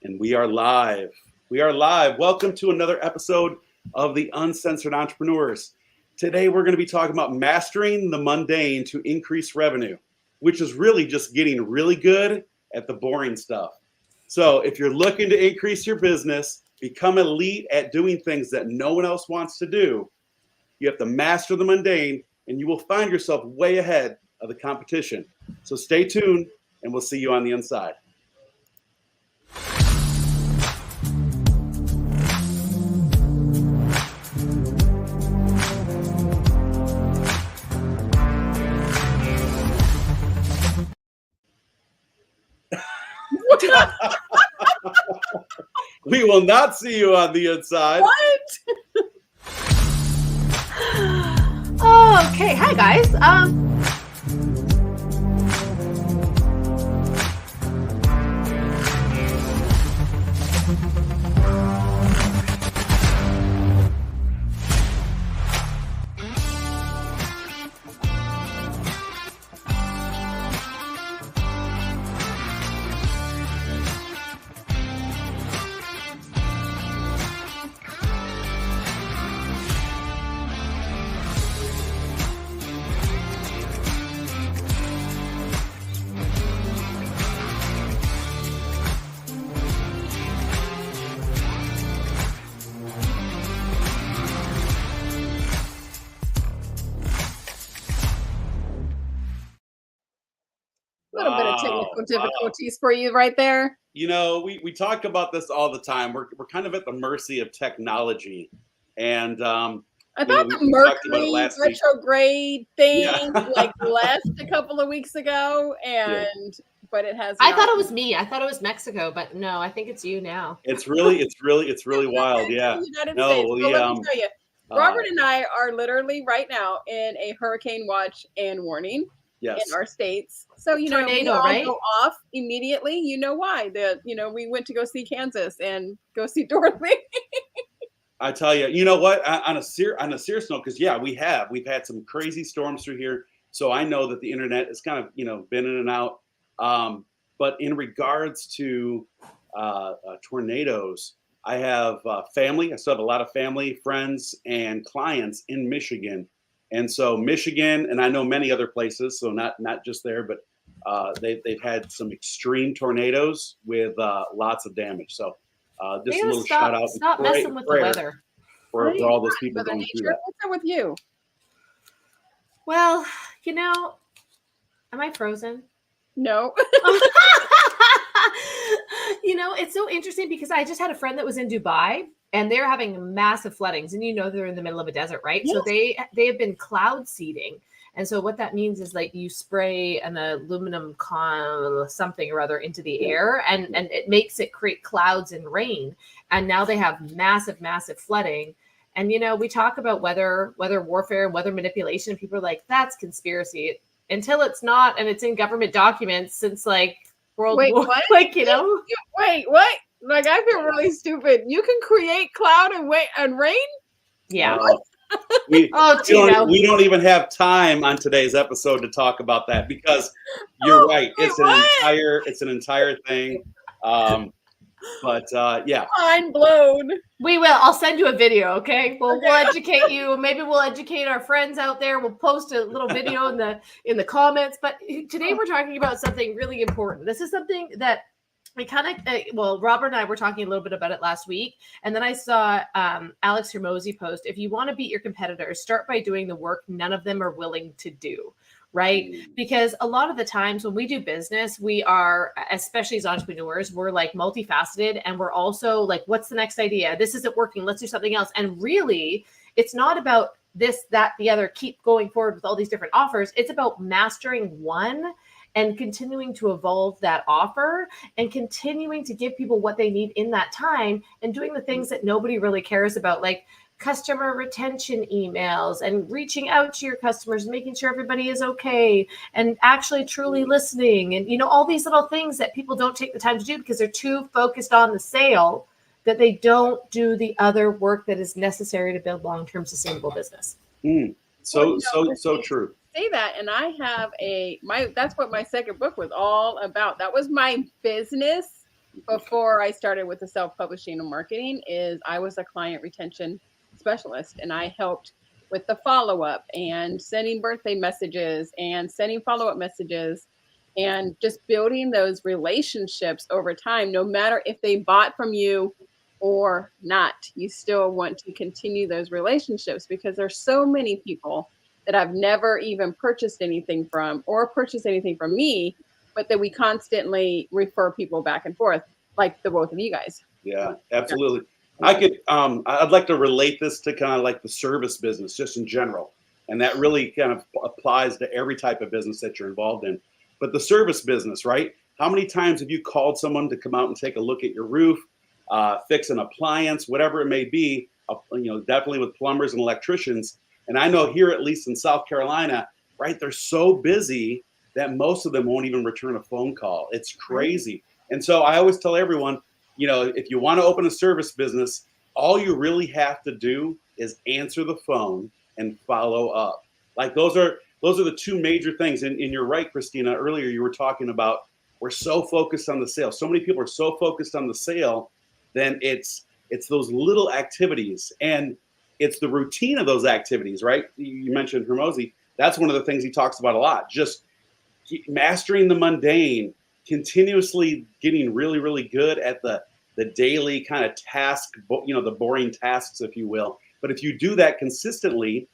And we are live. We are live. Welcome to another episode of the Uncensored Entrepreneurs. Today we're going to be talking about mastering the mundane to increase revenue, which is really just getting really good at the boring stuff. So if you're looking to increase your business, become elite at doing things that no one else wants to do, you have to master the mundane and you will find yourself way ahead of the competition. So stay tuned and we'll see you on the inside. We will not see you on the inside. What? Oh, okay. Hi, guys. A little bit of technical difficulties for you right there. You know, we talk about this all the time. We're kind of at the mercy of technology. And I thought the Mercury retrograde thing left a couple of weeks ago, but it has. I thought it was me. I thought it was Mexico, but no, I think it's you now. It's really wild. Yeah. Let me tell you, Robert and I are literally right now in a hurricane watch and warning. Yes. In our states. So, tornado, we all right? go off immediately. You know why? We went to go see Kansas and go see Dorothy. I tell you, you know what? On a serious note, because we've had some crazy storms through here. So I know that the internet is kind of, been in and out. But in regards to tornadoes, I have family. I still have a lot of family, friends, and clients in Michigan. And so Michigan, and I know many other places, so not just there, but they've had some extreme tornadoes with lots of damage. So just a little shout out. Stop messing with the weather. For all those people going through that. What's up with you? Well, am I frozen? No. It's so interesting because I just had a friend that was in Dubai and they're having massive floodings, and they're in the middle of a desert, right? Yes. So they have been cloud seeding. And so what that means is you spray an aluminum something or other into the air and it makes it create clouds and rain. And now they have massive, massive flooding. And, we talk about weather warfare and weather manipulation. And people are like, that's conspiracy until it's not. And it's in government documents since World War. What? Wait, what? I feel really stupid. You can create cloud and rain? Yeah. We don't even have time on today's episode to talk about that because you're right. It's an entire thing. Mind blown. We will. I'll send you a video. Okay. We'll educate you. Maybe we'll educate our friends out there. We'll post a little video in the comments. But today we're talking about something really important. This is something that Robert and I were talking a little bit about it last week. And then I saw Alex Hermosi post, if you want to beat your competitors, start by doing the work none of them are willing to do, right? Because a lot of the times when we do business, we are, especially as entrepreneurs, we're multifaceted. And we're also what's the next idea? This isn't working. Let's do something else. And really, it's not about this, that, the other, keep going forward with all these different offers. It's about mastering one and continuing to evolve that offer and continuing to give people what they need in that time and doing the things that nobody really cares about, like customer retention emails and reaching out to your customers, making sure everybody is okay and actually truly listening. And, all these little things that people don't take the time to do because they're too focused on the sale that they don't do the other work that is necessary to build long-term sustainable business. So true. Say that, and I have that's what my second book was all about. That was my business before I started with the self-publishing and marketing is I was a client retention specialist, and I helped with the follow-up and sending birthday messages and sending follow-up messages and just building those relationships over time. No matter if they bought from you or not, you still want to continue those relationships because there's so many people that I've never even purchased anything from or purchased anything from me, but that we constantly refer people back and forth, like the both of you guys. Yeah, absolutely. I'd like to relate this to kind of like the service business just in general. And that really kind of applies to every type of business that you're involved in. But the service business, right? How many times have you called someone to come out and take a look at your roof, fix an appliance, whatever it may be, definitely with plumbers and electricians. And I know here, at least in South Carolina, right, they're so busy that most of them won't even return a phone call. It's crazy. And so I always tell everyone, if you want to open a service business, all you really have to do is answer the phone and follow up. Like those are the two major things. And you're right, Christina, earlier you were talking about, we're so focused on the sale. So many people are so focused on the sale, then it's those little activities and it's the routine of those activities, right? You mentioned Hermosi. That's one of the things he talks about a lot. Just mastering the mundane, continuously getting really, really good at the daily kind of task, the boring tasks, if you will. But if you do that consistently,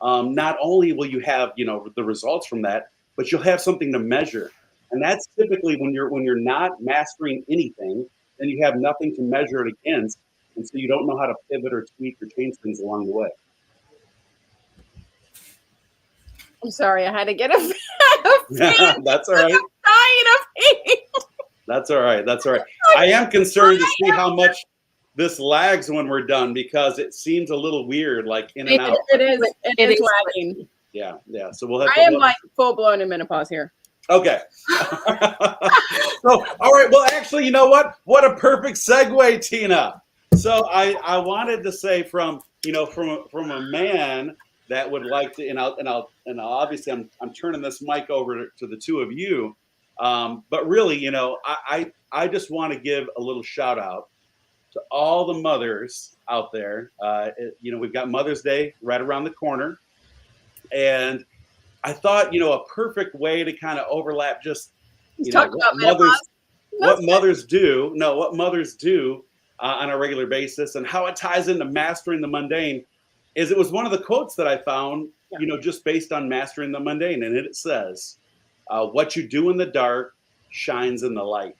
not only will you have, the results from that, but you'll have something to measure. And that's typically when you're not mastering anything, then you have nothing to measure it against. And so you don't know how to pivot or tweak or change things along the way. I'm sorry, I had to get a That's all right. That's all right. That's all right. I am concerned to see how much this lags when we're done because it seems a little weird, like in and out. It is lagging. Yeah. So we'll have to. I am like full blown in menopause here. Okay. So, all right. Well, actually, you know what? What a perfect segue, Tina. So I wanted to say from a man that would like to, and I'll obviously I'm turning this mic over to the two of you, but really, I just want to give a little shout out to all the mothers out there. We've got Mother's Day right around the corner, and I thought a perfect way to kind of overlap just what mothers do on a regular basis and how it ties into mastering the mundane. Is it was one of the quotes that I found, just based on mastering the mundane. And it says, what you do in the dark shines in the light.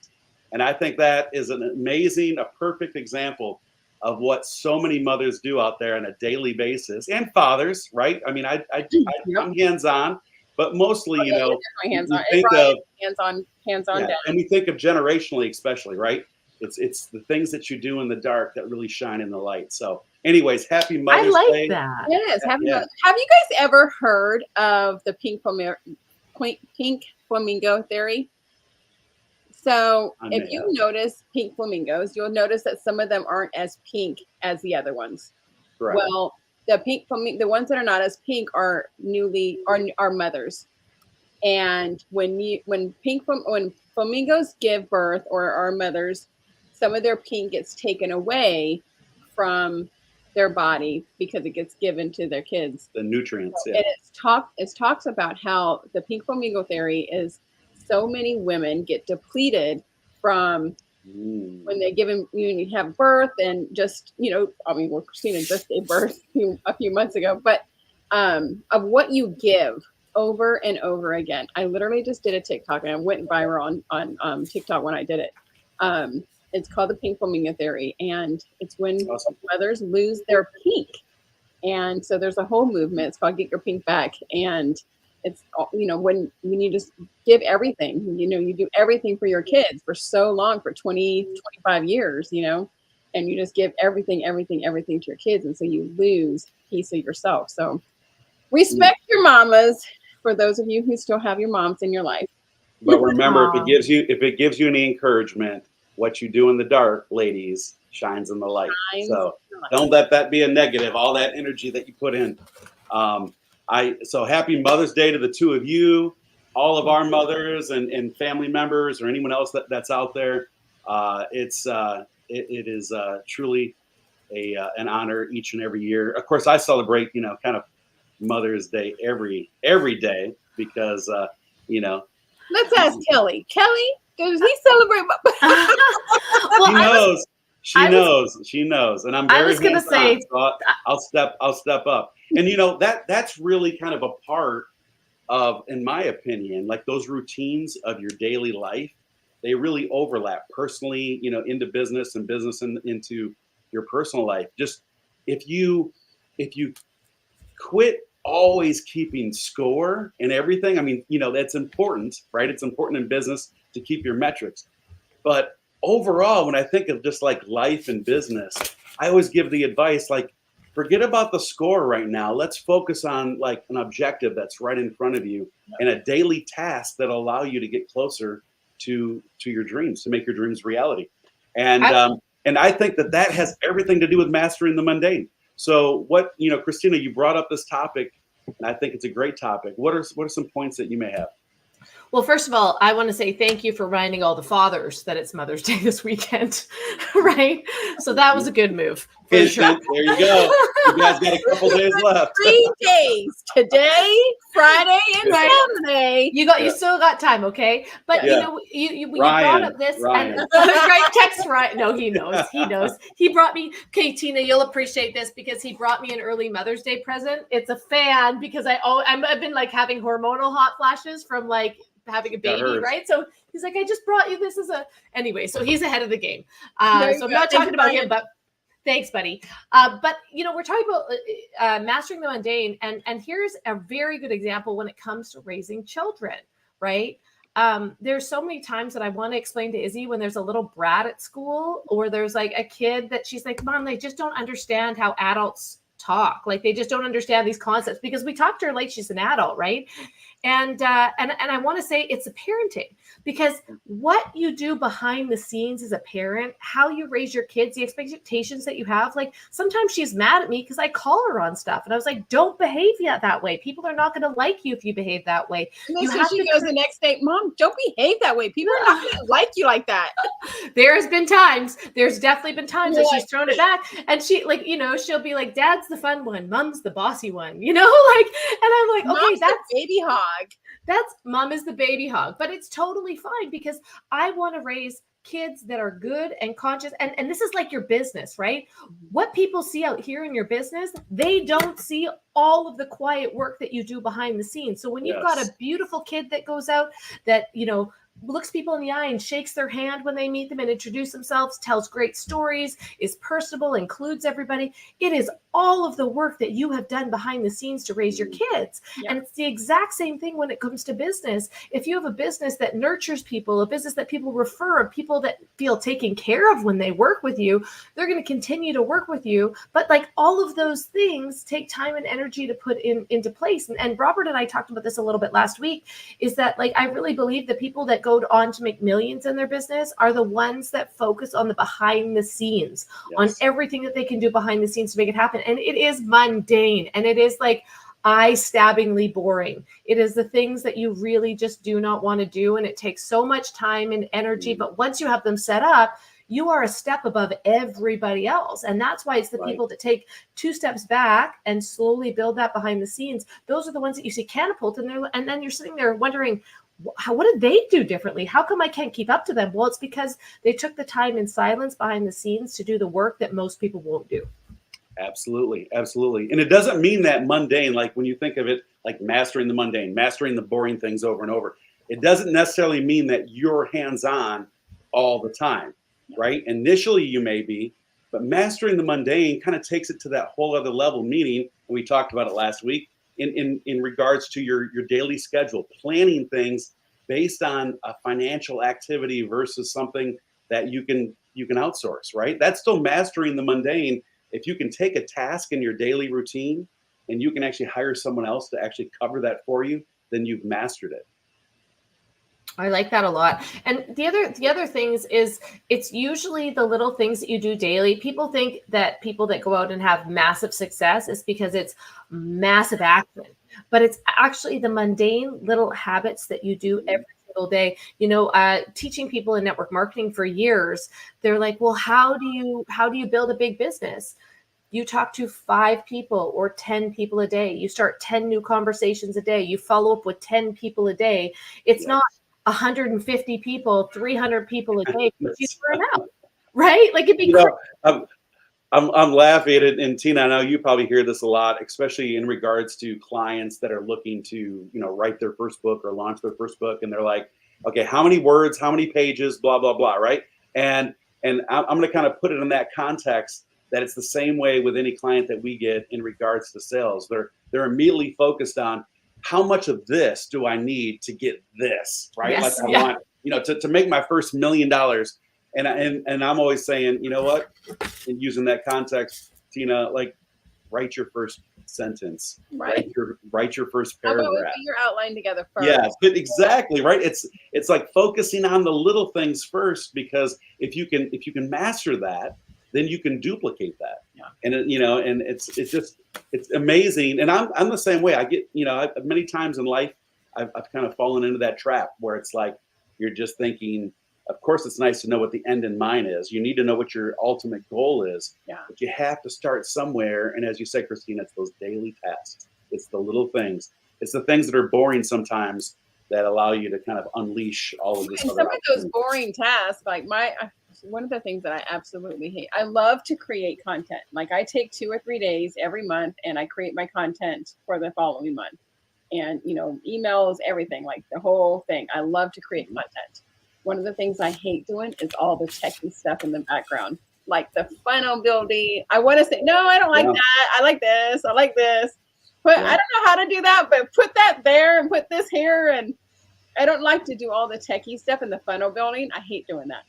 And I think that is a perfect example of what so many mothers do out there on a daily basis, and fathers, right? I mean, I'm hands-on, but mostly, hands-on, hands-on, yeah, and we think of generationally, especially, right? It's the things that you do in the dark that really shine in the light. So anyways, happy Mother's Day. I like that. Yes. Have you guys ever heard of the pink flamingo theory? So if you notice pink flamingos, you'll notice that some of them aren't as pink as the other ones. Correct. Well, the ones that are not as pink are mothers. And when flamingos give birth or are mothers, some of their pink gets taken away from their body because it gets given to their kids. The nutrients. Yeah. And it talks about how the pink flamingo theory is so many women get depleted from when they you have birth and just, Christina just gave birth a few months ago, but of what you give over and over again. I literally just did a TikTok and I went viral on TikTok when I did it. It's called the pink flamingo theory, and it's when mothers lose their pink. And so there's a whole movement. It's called Get Your Pink Back. And it's, when you just give everything, you do everything for your kids for so long, for 20, 25 years, and you just give everything to your kids. And so you lose a piece of yourself. So respect your mamas, for those of you who still have your moms in your life. But remember, if it gives you any encouragement, what you do in the dark, ladies, shines in the light. So don't let that be a negative, all that energy that you put in. So happy Mother's Day to the two of you, all of our mothers and family members or anyone else that's out there. It is truly an honor each and every year. Of course, I celebrate, kind of Mother's Day every day because, Let's ask Kelly. Kelly, does he celebrate? Well, She knows, and I'm very. I was gonna say, so I'll step up, and that's really kind of a part of, in my opinion, like those routines of your daily life. They really overlap personally, into business and business into your personal life. Just if you quit always keeping score and everything, I mean, that's important, right? It's important in business to keep your metrics. But overall, when I think of just like life and business, I always give the advice, like, forget about the score right now. Let's focus on like an objective that's right in front of you and a daily task that allow you to get closer to your dreams, to make your dreams reality. And I think that has everything to do with mastering the mundane. So Christina, you brought up this topic, and I think it's a great topic. What are some points that you may have? Well, first of all, I want to say thank you for reminding all the fathers that it's Mother's Day this weekend, right? So that was a good move. For sure. There you go. You guys got a couple days left. 3 days. Today, Friday, and Saturday. You still got time, okay? But you brought up this Ryan. and right, text Ryan. No, he knows. He brought me. Okay, Tina, you'll appreciate this because he brought me an early Mother's Day present. It's a fan because I've been like having hormonal hot flashes from like having a baby, right? So he's like, I just brought you this anyway. So he's ahead of the game. So I'm not talking about him, but thanks, buddy. But we're talking about mastering the mundane, and here's a very good example when it comes to raising children, right? There's so many times that I want to explain to Izzy when there's a little brat at school, or there's like a kid that she's like, Mom, they just don't understand how adults talk. Like they just don't understand these concepts because we talk to her like she's an adult, right? And I want to say it's a parenting, because what you do behind the scenes as a parent, how you raise your kids, the expectations that you have. Like sometimes she's mad at me because I call her on stuff, and I was like, "Don't behave that way. People are not going to like you if you behave that way." She goes the next day, Mom, don't behave that way. People are not going to like you like that. There's definitely been times that she's thrown it back, and she she'll be like, Dad's the fun one, Mom's the bossy one, and I'm like, okay, Mom's that's the baby hog. Mom is the baby hog, but it's totally fine because I want to raise kids that are good and conscious. And this is like your business, right? What people see out here in your business, they don't see all of the quiet work that you do behind the scenes. So when you've got a beautiful kid that goes out that, looks people in the eye and shakes their hand when they meet them and introduce themselves, tells great stories, is personable, includes everybody. It is all of the work that you have done behind the scenes to raise your kids. Yeah. And it's the exact same thing when it comes to business. If you have a business that nurtures people, a business that people refer, people that feel taken care of when they work with you, they're going to continue to work with you. But like all of those things take time and energy to put into place. And Robert and I talked about this a little bit last week, is that like, I really believe the people that go on to make millions in their business are the ones that focus on the behind the scenes, on everything that they can do behind the scenes to make it happen. And it is mundane, and it is like eye-stabbingly boring. It is the things that you really just do not want to do, and it takes so much time and energy. But once you have them set up, you are a step above everybody else. And that's why it's the people that take 2 steps back and slowly build that behind the scenes. Those are the ones that you see catapult, and then you're sitting there wondering, what did they do differently? How come I can't keep up to them? Well, it's because they took the time in silence behind the scenes to do the work that most people won't do. Absolutely. Absolutely. And it doesn't mean that mundane, like when you think of it, like mastering the mundane, mastering the boring things over and over. It doesn't necessarily mean that you're hands-on all the time, right? Initially you may be, but mastering the mundane kind of takes it to that whole other level, meaning, and we talked about it last week, in regards to your daily schedule, planning things based on a financial activity versus something that you can outsource, right? That's still mastering the mundane. If you can take a task in your daily routine and you can actually hire someone else to actually cover that for you, then you've mastered it. I like that a lot. And the other things is it's usually the little things that you do daily. People think that people that go out and have massive success is because it's massive action, but it's actually the mundane little habits that you do every single day. Teaching people in network marketing for years, they're like, well, how do you build a big business? You talk to 5 people or 10 people a day. You start 10 new conversations a day. You follow up with 10 people a day. It's not 150 people, 300 people a day, but you burn out, right? Like it'd be I'm laughing at it, and Tina, I know you probably hear this a lot, especially in regards to clients that are looking to, write their first book or launch their first book, and they're like, okay, how many words, how many pages, blah blah blah, right? And I'm going to kind of put it in that context that it's the same way with any client that we get in regards to sales. They're immediately focused on how much of this do I need to get this, right? Yes, like I want, to make my first $1 million. And I'm always saying, you know what? And using that context, Tina, like write your first sentence, right? Write your first How paragraph. about we get your outline together first? Yeah, exactly, right. It's like focusing on the little things first, because if you can master that, then you can duplicate that. Yeah. And and it's amazing. And I'm the same way. I get, many times in life, I've kind of fallen into that trap where it's like you're just thinking. Of course, it's nice to know what the end in mind is. You need to know what your ultimate goal is. Yeah. But you have to start somewhere. And as you said, Christina, it's those daily tasks. It's the little things. It's the things that are boring sometimes that allow you to kind of unleash all of this. And some of those boring tasks, like one of the things that I absolutely hate, I love to create content. Like I take 2 or 3 days every month and I create my content for the following month. And, emails, everything, like the whole thing. I love to create content. One of the things I hate doing is all the techie stuff in the background, like the funnel building. I want to say, no, I don't like that. I like this. I like this. But I don't know how to do that, but put that there and put this here. And I don't like to do all the techie stuff in the funnel building. I hate doing that.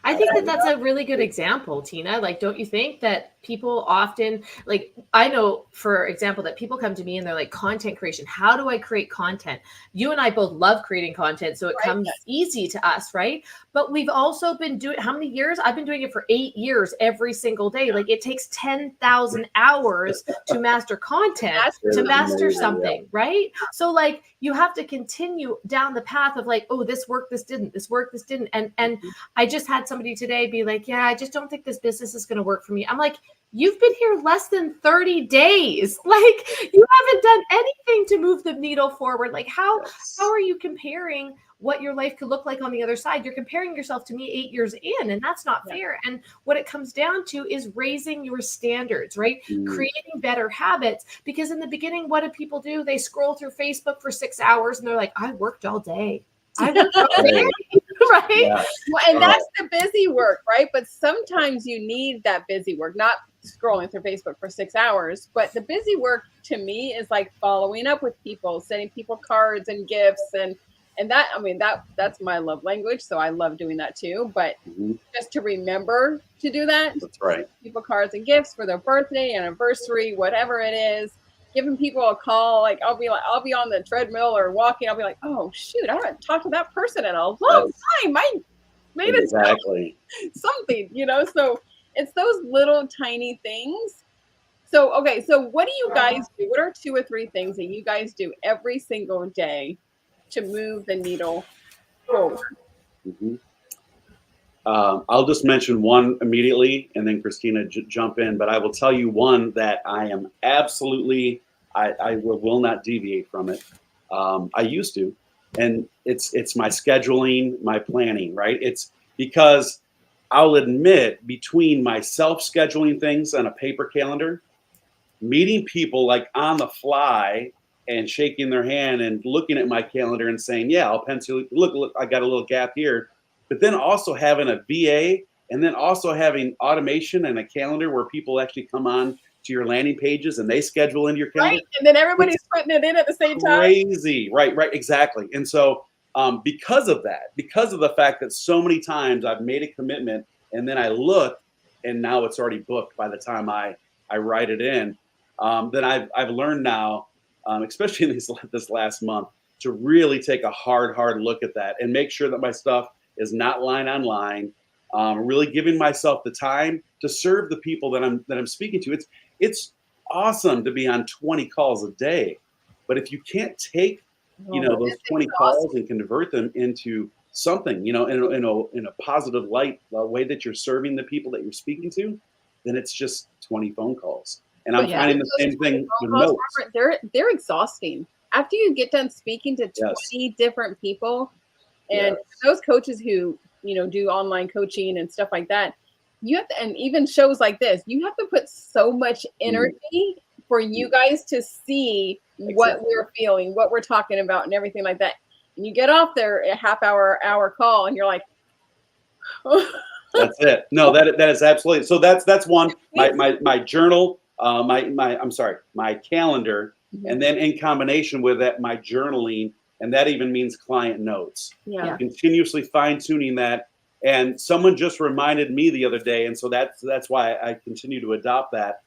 I think that's a really good example, Tina. Like, don't you think that people often, like, I know, for example, that people come to me and they're like, content creation. How do I create content? You and I both love creating content, so it comes easy to us, right? But we've also been doing, how many years? I've been doing it for 8 years every single day. Like, it takes 10,000 hours to master content, to master something, right? So, like, you have to continue down the path of like, oh, this worked, this didn't, this worked, this didn't. And I just had somebody today be like, yeah, I just don't think this business is going to work for me. I'm like, you've been here less than 30 days. Like, you haven't done anything to move the needle forward. Like, how are you comparing what your life could look like on the other side? You're comparing yourself to me 8 years in, and that's not fair. And what it comes down to is raising your standards, right? Creating better habits. Because in the beginning, what do people do? They scroll through Facebook for 6 hours and they're like, I worked all day. I worked all day. Right? Yeah. Well, and that's the busy work, right? But sometimes you need that busy work, not scrolling through Facebook for 6 hours. But the busy work to me is like following up with people, sending people cards and gifts, and that, I mean, that's my love language. So I love doing that too. But just to remember to do that. That's right. People cards and gifts for their birthday, anniversary, whatever it is. Giving people a call, like I'll be on the treadmill or walking. I'll be like, oh shoot, I haven't talked to that person in a long time. I made exactly something, So it's those little tiny things. So okay, so what do you guys do? What are 2 or 3 things that you guys do every single day to move the needle forward? I'll just mention one immediately, and then Christina jump in. But I will tell you one that I am absolutely, I will not deviate from it. I used to, and it's my scheduling, my planning, right? It's because I'll admit, between my self-scheduling things on a paper calendar, meeting people like on the fly and shaking their hand and looking at my calendar and saying, yeah, I'll pencil, look, I got a little gap here. But then also having a VA, and then also having automation and a calendar where people actually come on to your landing pages and they schedule into your calendar. Right, and then everybody's putting it in at the same time. Crazy, right, exactly. And so because of that, because of the fact that so many times I've made a commitment and then I look and now it's already booked by the time I write it in, then I've learned now, especially in this last month, to really take a hard look at that and make sure that my stuff is not line on line. Really giving myself the time to serve the people that I'm speaking to. It's awesome to be on 20 calls a day, but if you can't take you Oh, know, those it's 20 exhausting. calls and convert them into something, you know, in a positive light, the way that you're serving the people that you're speaking to, then it's just 20 phone calls. And I'm But Yeah. finding the those same 20 thing phone with calls, notes. Robert, they're exhausting. After you get done speaking to Yes. 20 different people, and Yes. those coaches who, you know, do online coaching and stuff like that, you have to, and even shows like this, you have to put so much energy for you guys to see what Exactly. we're feeling, what we're talking about, and everything like that. And you get off there a half hour call, and you're like, That's it. No, that is absolutely. So that's one. My journal, my calendar, and then in combination with that, my journaling, and that even means client notes. yeah. Continuously fine tuning that. And someone just reminded me the other day, and so that's why I continue to adopt that.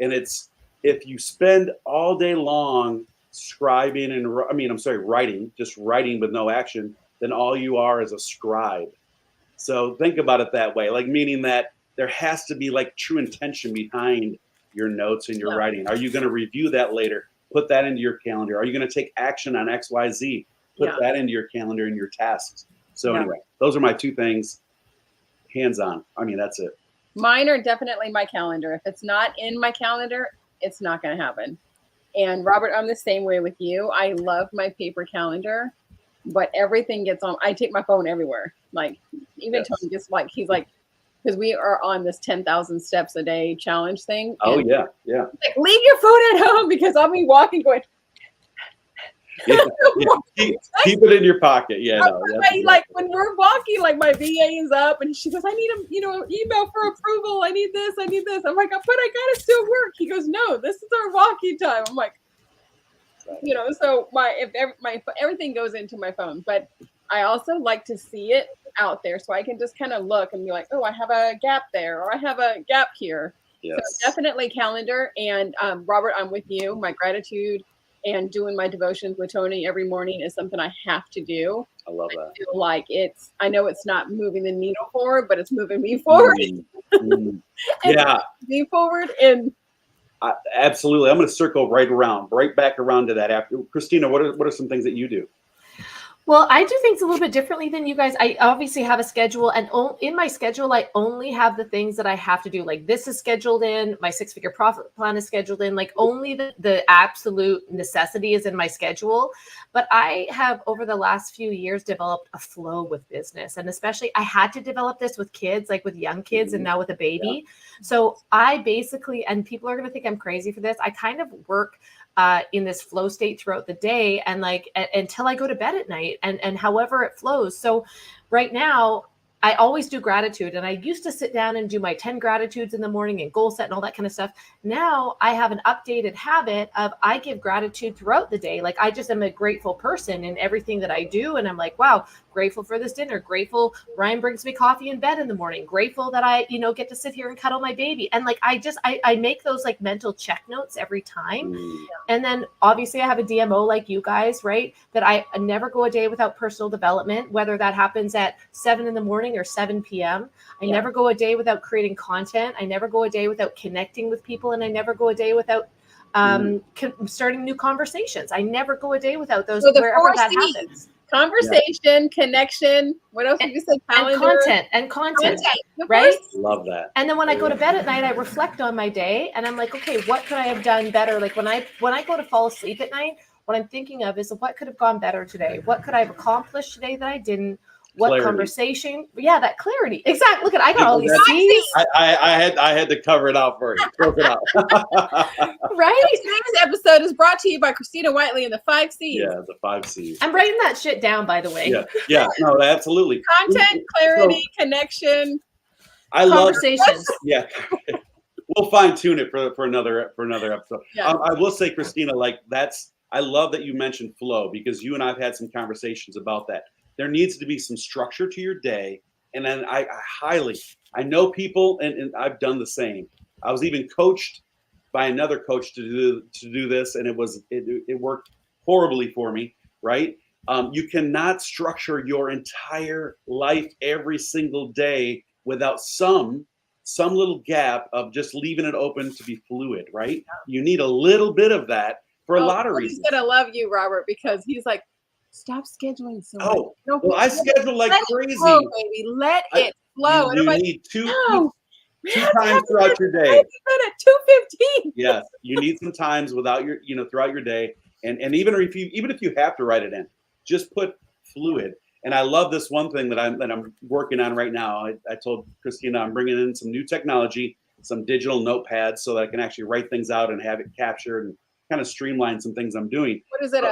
And it's, if you spend all day long scribing and writing, just writing with no action, then all you are is a scribe. So think about it that way, like meaning that there has to be like true intention behind your notes and your Yeah. writing. Are you going to review that later? Put that into your calendar. Are you going to take action on X, Y, Z? Put Yeah. that into your calendar and your tasks. So Yeah. anyway, those are my two things. Hands on. I mean, that's it. Mine are definitely my calendar. If it's not in my calendar, it's not going to happen. And Robert, I'm the same way with you. I love my paper calendar, but everything gets on. I take my phone everywhere. Like even Yes. Tony gets like, he's like, because we are on this 10,000 steps a day challenge thing. Oh and yeah. like, leave your phone at home, because I'll be walking going, Yeah. Keep it in your pocket. Yeah. No, like when we're walking, like my VA is up and she goes, I need a email for approval. I need this. I'm like, but I gotta still work. He goes, no, this is our walking time. I'm like, so everything goes into my phone, but I also like to see it out there so I can just kind of look and be like, oh, I have a gap there, or I have a gap here. Yes. So definitely calendar. And Robert, I'm with you. My gratitude and doing my devotions with Tony every morning is something I have to do. I love that. I feel like I know it's not moving the needle forward, but it's moving me forward. Yeah. Me forward. And absolutely. I'm going to circle right back around to that after. Christina, what are some things that you do? Well, I do things a little bit differently than you guys. I obviously have a schedule, and in my schedule, I only have the things that I have to do. Like this is scheduled in, my 6-figure profit plan is scheduled in, like only the absolute necessity is in my schedule. But I have, over the last few years, developed a flow with business. And especially I had to develop this with kids, like with young kids and now with a baby. Yeah. So I basically, and people are going to think I'm crazy for this, I kind of work in this flow state throughout the day and like until I go to bed at night and however it flows. So right now I always do gratitude, and I used to sit down and do my 10 gratitudes in the morning and goal set and all that kind of stuff. Now I have an updated habit of I give gratitude throughout the day. Like I just am a grateful person in everything that I do. And I'm like, wow, grateful for this dinner, grateful Ryan brings me coffee in bed in the morning, grateful that I, get to sit here and cuddle my baby. And like, I make those like mental check notes every time. And then obviously I have a DMO like you guys, right? That I never go a day without personal development, whether that happens at 7 a.m. or 7 p.m. I never go a day without creating content. I never go a day without connecting with people. And I never go a day without starting new conversations. I never go a day without those, so wherever that happens. Conversation, connection. What else did you say? Calendar. And content, right? Love that. And then when I go to bed at night, I reflect on my day and I'm like, okay, what could I have done better? Like when I go to fall asleep at night, what I'm thinking of is what could have gone better today? What could I have accomplished today that I didn't? What clarity. Conversation? Yeah, that clarity. Exactly. Look at, I got all these C's. I had to cover it out for you. Close it out. Right? Today's episode is brought to you by Christina Whiteley and the 5 C's. Yeah, the 5 C's. I'm writing that shit down, by the way. Yeah. No, absolutely. Content, clarity, connection. Conversations. Yeah. We'll fine tune it for another episode. Yeah. I will say, Christina, I love that you mentioned flow, because you and I've had some conversations about that. There needs to be some structure to your day. And then I know people, and I've done the same. I was even coached by another coach to do this, and it worked horribly for me, right? You cannot structure your entire life every single day without some little gap of just leaving it open to be fluid, right? You need a little bit of that for a lot of He's reasons. gonna love you, Robert, because he's like, stop scheduling so much. Oh, Don't well, I let schedule like it crazy. flow, baby. Let it flow. You And I'm like, need two no, times throughout your day. at 2:15. Yes, you need some times without your, throughout your day, and even if you have to write it in, just put fluid. And I love this one thing that I'm working on right now. I told Christina I'm bringing in some new technology, some digital notepads, so that I can actually write things out and have it captured and kind of streamline some things I'm doing. What is it?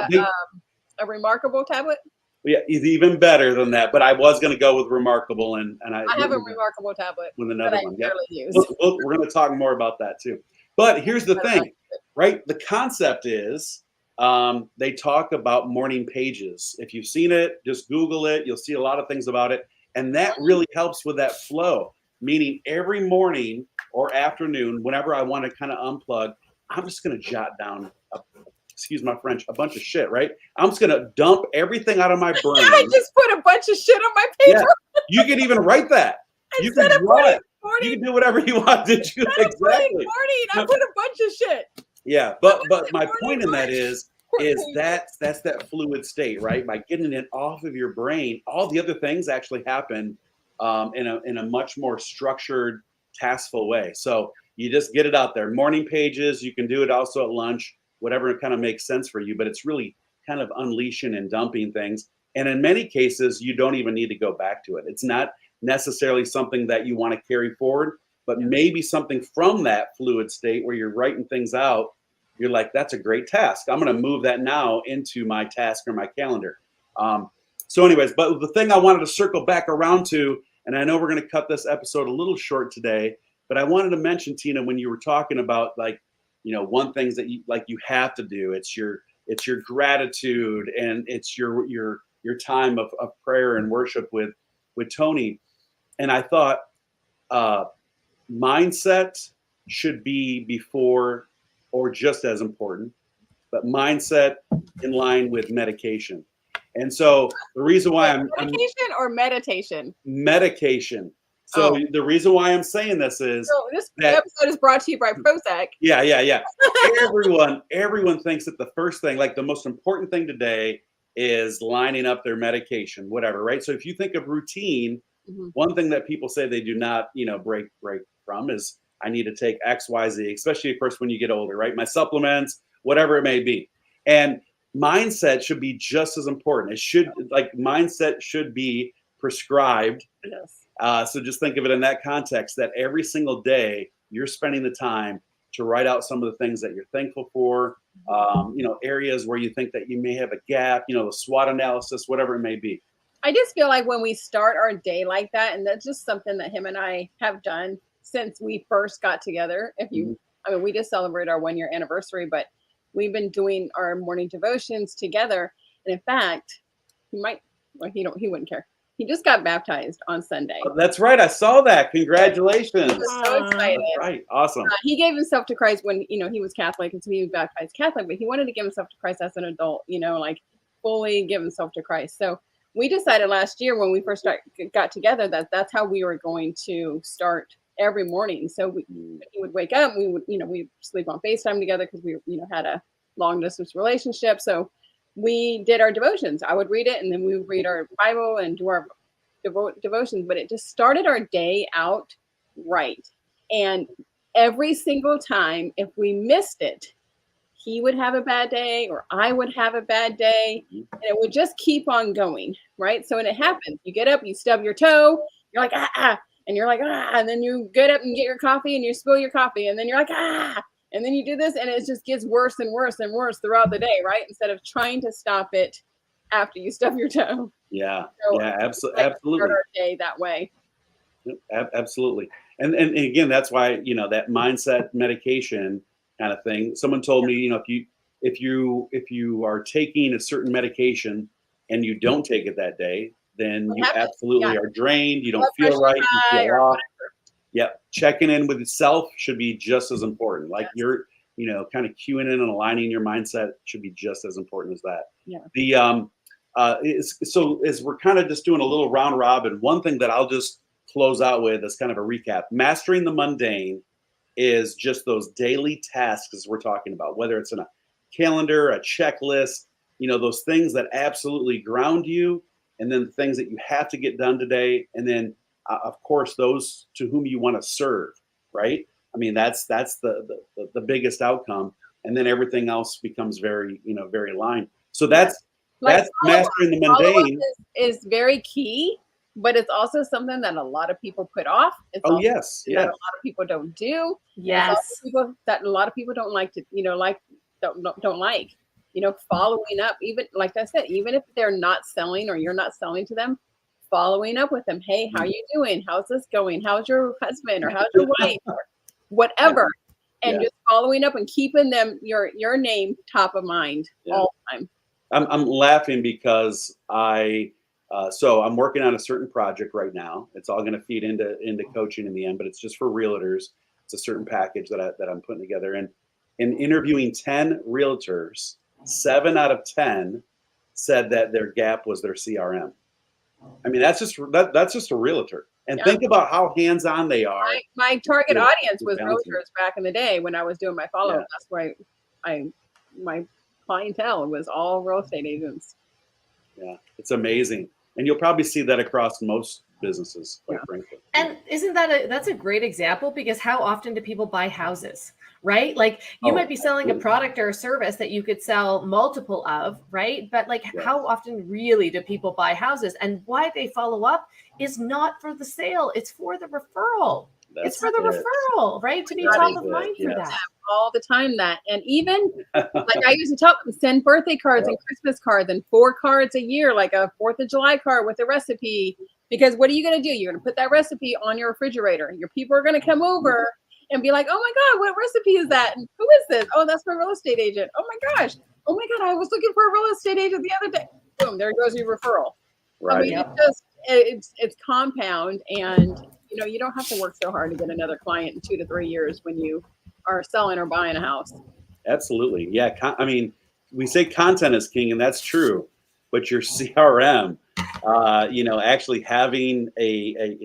A remarkable tablet? Yeah, it's even better than that. But I was going to go with Remarkable, and I have a remarkable tablet with another that I one. Yep. barely use. We're going to talk more about that too. But here's the thing, right? The concept is they talk about morning pages. If you've seen it, just Google it. You'll see a lot of things about it. And that really helps with that flow, meaning every morning or afternoon, whenever I want to kind of unplug, I'm just going to jot down, excuse my French, a bunch of shit, right? I'm just going to dump everything out of my brain. I just put a bunch of shit on my paper. Yeah, you can even write that. You can draw it. You can do whatever you want to do. Exactly. I put a bunch of shit. Yeah, but my point in that is that's that fluid state, right? By getting it off of your brain, all the other things actually happen in a much more structured, taskful way. So you just get it out there. Morning pages, you can do it also at lunch, whatever kind of makes sense for you. But it's really kind of unleashing and dumping things. And in many cases, you don't even need to go back to it. It's not necessarily something that you want to carry forward, but maybe something from that fluid state where you're writing things out. You're like, that's a great task. I'm going to move that now into my task or my calendar. So anyways, but the thing I wanted to circle back around to, and I know we're going to cut this episode a little short today, but I wanted to mention, Tina, when you were talking about one things that you have to do, it's your gratitude, and it's your time of prayer and worship with Tony. And I thought mindset should be before or just as important, but mindset in line with medication. And so the reason why medication or meditation? Medication. So the reason why I'm saying this is this episode is brought to you by Prozac. Yeah. Everyone thinks that the first thing, like the most important thing today, is lining up their medication, whatever, right? So if you think of routine, one thing that people say they do not, break from is I need to take X, Y, Z, especially of course when you get older, right? My supplements, whatever it may be. And mindset should be just as important. Mindset should be prescribed. Yes. So just think of it in that context, that every single day you're spending the time to write out some of the things that you're thankful for, areas where you think that you may have a gap, the SWOT analysis, whatever it may be. I just feel like when we start our day like that, and that's just something that him and I have done since we first got together. We just celebrated our 1-year anniversary, but we've been doing our morning devotions together. And in fact, he wouldn't care. He just got baptized on Sunday. Oh, that's right. I saw that. Congratulations. He was so excited. That's right. Awesome. He gave himself to Christ when, he was Catholic, and so he was baptized Catholic, but he wanted to give himself to Christ as an adult, fully give himself to Christ. So we decided last year when we first got together that's how we were going to start every morning. So he would wake up, we would, we'd sleep on FaceTime together because we, had a long distance relationship. So we did our devotions. I would read it, and then we would read our Bible and do our devotions. But it just started our day out right. And every single time, if we missed it, he would have a bad day or I would have a bad day, and it would just keep on going, right? So when it happens, you get up, you stub your toe, you're like, and you're like, and then you get up and get your coffee and you spill your coffee, and then you're like, and then you do this, and it just gets worse and worse and worse throughout the day, right? Instead of trying to stop it after you stub your toe. Yeah, so absolutely. Start our day that way. Absolutely. And again, that's why, that mindset medication kind of thing. Someone told me, if you are taking a certain medication and you don't take it that day, then you absolutely are drained. You don't feel right. You feel off. Yeah. Checking in with yourself should be just as important. Like you're, kind of cueing in and aligning your mindset should be just as important as that. Yeah. So as we're kind of just doing a little round robin, one thing that I'll just close out with as kind of a recap: mastering the mundane is just those daily tasks we're talking about, whether it's in a calendar, a checklist, those things that absolutely ground you, and then the things that you have to get done today, and then of course those to whom you want to serve, right? I mean, that's the biggest outcome, and then everything else becomes very very aligned. So that's mastering the mundane is very key, but it's also something that a lot of people put off. It's oh also yes, that a lot of people don't do. Yes, people that a lot of people don't like to don't like. Following up, even like I said, even if they're not selling or you're not selling to them, following up with them. Hey, how you doing? How's this going? How's your husband or how's your wife or whatever? And just following up and keeping them your name top of mind all the time. I'm laughing because so I'm working on a certain project right now. It's all going to feed into coaching in the end, but it's just for realtors. It's a certain package that I'm putting together. And in interviewing 10 realtors, 7 out of 10 said that their gap was their CRM. I mean, that's just a realtor. And think about how hands-on they are. My target audience was realtors back in the day when I was doing my follow-up. That's why my clientele was all real estate agents. Yeah, it's amazing. And you'll probably see that across most businesses, quite frankly. And isn't that's a great example, because how often do people buy houses, right? Like you might be selling a product or a service that you could sell multiple of, right? But like how often really do people buy houses? And why they follow up is not for the sale, it's for the referral. It's for the referral, right? To be top of mind for that. All the time that. And even like I used to tell them, send birthday cards and Christmas cards and 4 cards a year, like a 4th of July card with a recipe. Because what are you going to do? You're going to put that recipe on your refrigerator. Your people are going to come over and be like, oh my God, what recipe is that? And who is this? Oh, that's my real estate agent. Oh my gosh. Oh my God, I was looking for a real estate agent the other day. Boom, there goes your referral. Right. I mean, it's compound, and you don't have to work so hard to get another client in 2 to 3 years when you are selling or buying a house. Absolutely. Yeah. I mean, we say content is king, and that's true, but your CRM, actually having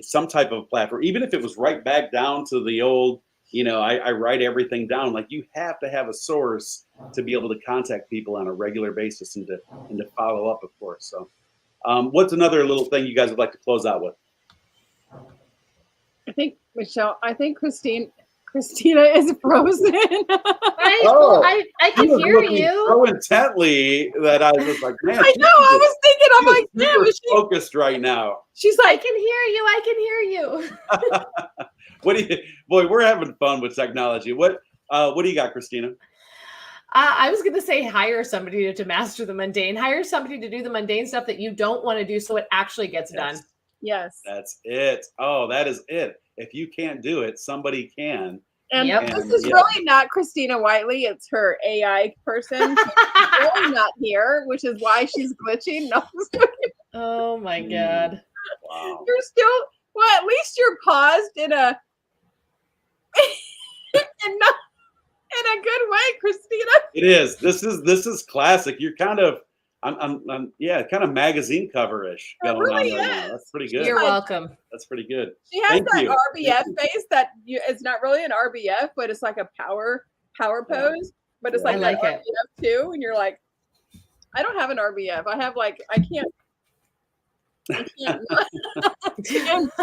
some type of platform, even if it was right back down to the old, I write everything down. Like, you have to have a source to be able to contact people on a regular basis and to follow up, of course. So what's another little thing you guys would like to close out with? I think Christina is frozen. I can hear you so intently that I was like, man, I know. I was thinking, I'm like, damn, is she focused right now? She's like, I can hear you. What do you, boy? We're having fun with technology. What do you got, Christina? I was going to say, hire somebody to master the mundane. Hire somebody to do the mundane stuff that you don't want to do, so it actually gets done. Yes. That's it. Oh, that is it. If you can't do it, somebody can. And this is really not Christina Whiteley. It's her AI person. She's really not here, which is why she's glitching. No. Oh my God. Wow. You're still, well, at least you're paused in a in a good way, Christina. It is. This is classic. You're kind of kind of magazine cover-ish going really on right is. now. That's pretty good. You're welcome. That's pretty good. She has RBF face that it's not really an RBF, but it's like a power pose. But it's like that RBF too, and you're like, I don't have an RBF. I have like I can't.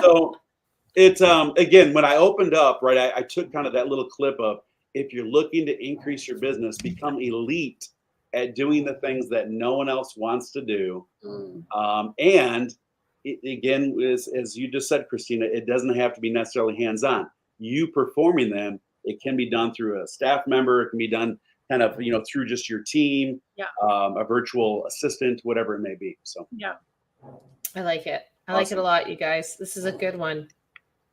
So it's again, when I opened up, right, I took kind of that little clip of, if you're looking to increase your business, become elite at doing the things that no one else wants to do. And again, as you just said, Christina, it doesn't have to be necessarily hands-on. You performing them, it can be done through a staff member. It can be done kind of, through just your team, a virtual assistant, whatever it may be. So I like it. I like it a lot, you guys. This is a good one.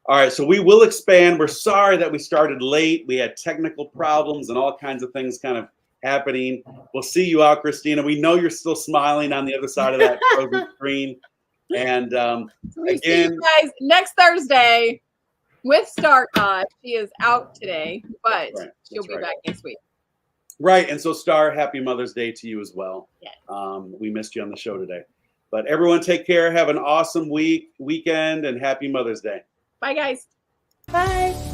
All right, so we will expand. We're sorry that we started late. We had technical problems and all kinds of things kind of happening. We'll see you out, Christina. We know you're still smiling on the other side of that frozen screen. And we see you guys next Thursday with Star. She is out today, but she'll be back next week. Right, and so Star, happy Mother's Day to you as well. Yes. We missed you on the show today. But everyone take care. Have an awesome weekend, and happy Mother's Day. Bye, guys. Bye.